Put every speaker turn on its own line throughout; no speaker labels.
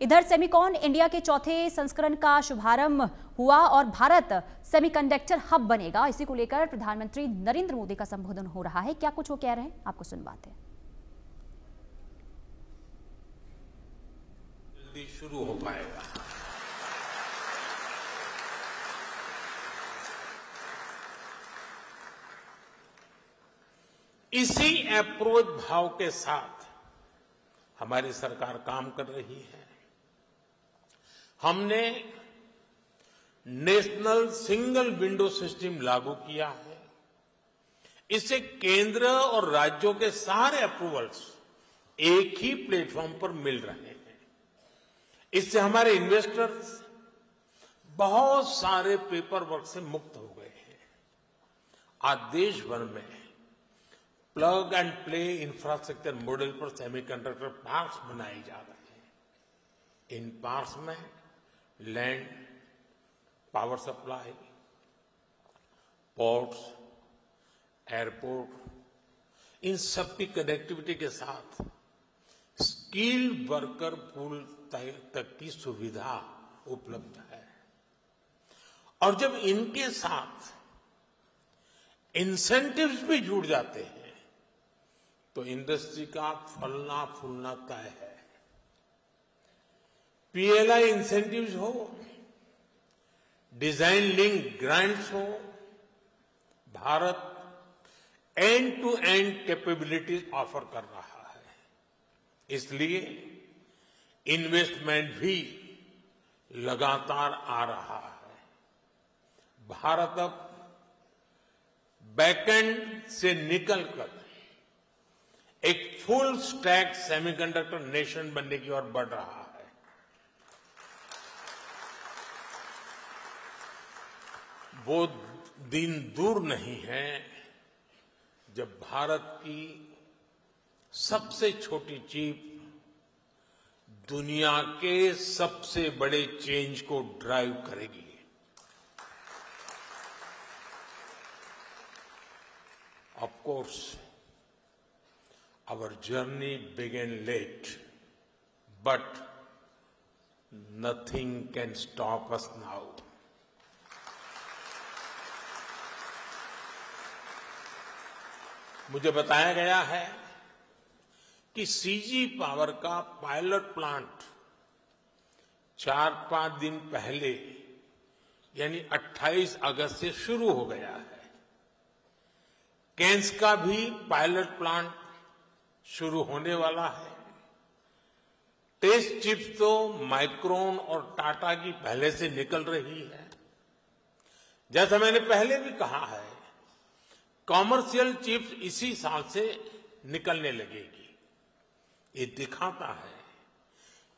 इधर Semicon India के चौथे संस्करण का शुभारंभ हुआ और भारत सेमीकंडक्टर हब बनेगा। इसी को लेकर प्रधानमंत्री नरेंद्र मोदी का संबोधन हो रहा है। क्या कुछ वो कह रहे हैं, आपको सुनवाते हैं।
जल्दी शुरू हो पाएगा। इसी अप्रोच भाव के साथ हमारी सरकार काम कर रही है। हमने नेशनल सिंगल विंडो सिस्टम लागू किया है। इससे केंद्र और राज्यों के सारे अप्रूवल्स एक ही प्लेटफॉर्म पर मिल रहे हैं। इससे हमारे इन्वेस्टर्स बहुत सारे पेपर वर्क से मुक्त हो गए हैं। आज देश भर में plug and play infrastructure model पर सेमीकंडक्टर पार्क्स बनाए जा रहे हैं। इन पार्क्स में land, power supply, ports, airport, इन सब की कनेक्टिविटी के साथ स्किल्ड वर्कर पूल तक की सुविधा उपलब्ध है। और जब इनके साथ इंसेंटिव्स भी जुड़ जाते हैं तो इंडस्ट्री का फलना फूलना तय है। पीएलआई इंसेंटिव्स हो, डिजाइन लिंक ग्रांट्स हो, Bharat end to end capabilities offer कर रहा है। इसलिए इन्वेस्टमेंट भी लगातार आ रहा है। भारत अब बैकएंड से निकलकर एक फुल स्टैक सेमीकंडक्टर नेशन बनने की ओर बढ़ रहा है। वो दिन दूर नहीं है जब भारत की सबसे छोटी चिप दुनिया के सबसे बड़े चेंज को ड्राइव करेगी। Of course our journey began late, but nothing can stop us now. मुझे बताया गया है कि सीजी पावर का पायलट प्लांट 4-5 दिन पहले यानी 28 अगस्त से शुरू हो गया है। कैंस का भी पायलट प्लांट शुरू होने वाला है। टेस्ट चिप्स तो माइक्रोन और टाटा की पहले से निकल रही है। जैसा मैंने पहले भी कहा है, कॉमर्शियल चिप्स इसी साल से निकलने लगेगी। ये दिखाता है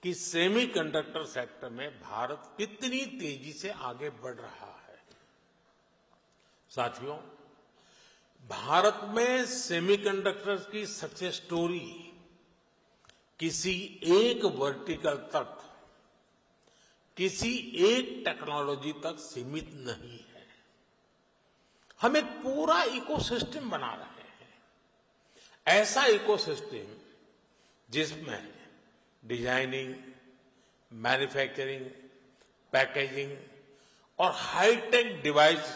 कि सेमीकंडक्टर सेक्टर में भारत कितनी तेजी से आगे बढ़ रहा है। साथियों, भारत में सेमीकंडक्टर्स की सक्सेस स्टोरी किसी एक वर्टिकल तक, किसी एक टेक्नोलॉजी तक सीमित नहीं है। हम एक पूरा इकोसिस्टम बना रहे हैं। ऐसा इकोसिस्टम जिसमें डिजाइनिंग, मैन्युफैक्चरिंग, पैकेजिंग और हाईटेक डिवाइस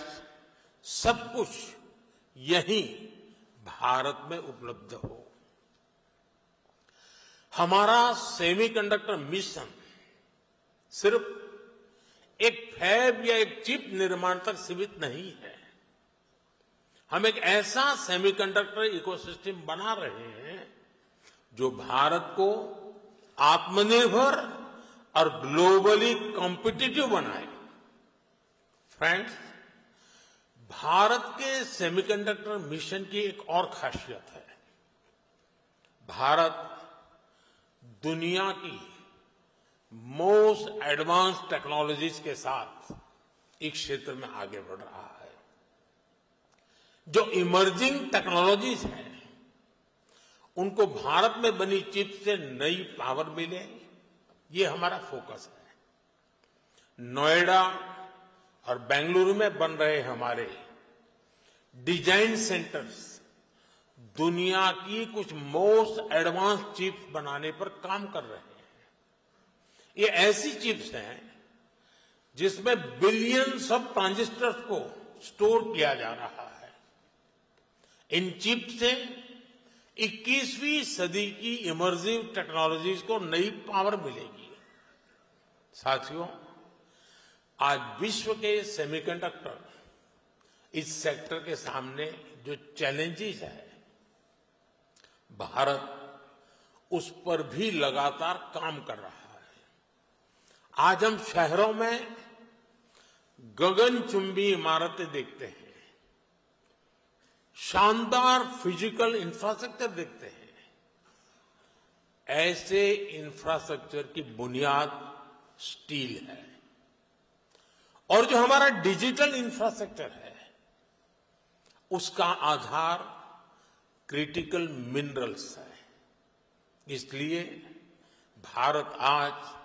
सब कुछ यही भारत में उपलब्ध हो। हमारा सेमीकंडक्टर मिशन सिर्फ एक फैब या एक चिप निर्माण तक सीमित नहीं है। हम एक ऐसा सेमीकंडक्टर इकोसिस्टम बना रहे हैं जो भारत को आत्मनिर्भर और ग्लोबली कॉम्पिटिटिव बनाए। फ्रेंड्स, भारत के सेमीकंडक्टर मिशन की एक और खासियत है। भारत दुनिया की मोस्ट एडवांस टेक्नोलॉजीज के साथ इस क्षेत्र में आगे बढ़ रहा है। जो इमर्जिंग टेक्नोलॉजीज हैं, उनको भारत में बनी चिप से नई पावर मिले, ये हमारा फोकस है। नोएडा और बेंगलुरु में बन रहे हमारे डिजाइन सेंटर्स दुनिया की कुछ मोस्ट एडवांस चिप्स बनाने पर काम कर रहे हैं। ये ऐसी चिप्स हैं जिसमें बिलियंस ऑफ ट्रांजिस्टर्स को स्टोर किया जा रहा है। इन चिप्स से 21वीं सदी की इमर्सिव टेक्नोलॉजीज को नई पावर मिलेगी। साथियों, आज विश्व के सेमीकंडक्टर इस सेक्टर के सामने जो चैलेंजेस है, भारत उस पर भी लगातार काम कर रहा है। आज हम शहरों में गगनचुंबी इमारतें देखते हैं, शानदार फिजिकल इंफ्रास्ट्रक्चर देखते हैं। ऐसे इंफ्रास्ट्रक्चर की बुनियाद स्टील है और जो हमारा डिजिटल इंफ्रास्ट्रक्चर है उसका आधार क्रिटिकल मिनरल्स है। इसलिए भारत आज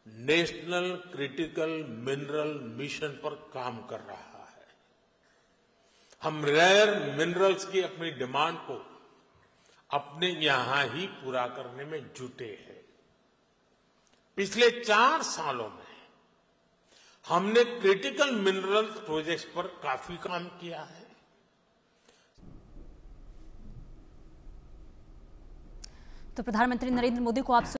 नेशनल क्रिटिकल मिनरल मिशन पर काम कर रहा है। हम रेयर मिनरल्स की अपनी डिमांड को अपने यहां ही पूरा करने में जुटे हैं। पिछले 4 सालों में हमने क्रिटिकल मिनरल्स प्रोजेक्ट्स पर काफी काम किया है।
तो प्रधानमंत्री नरेंद्र मोदी को आप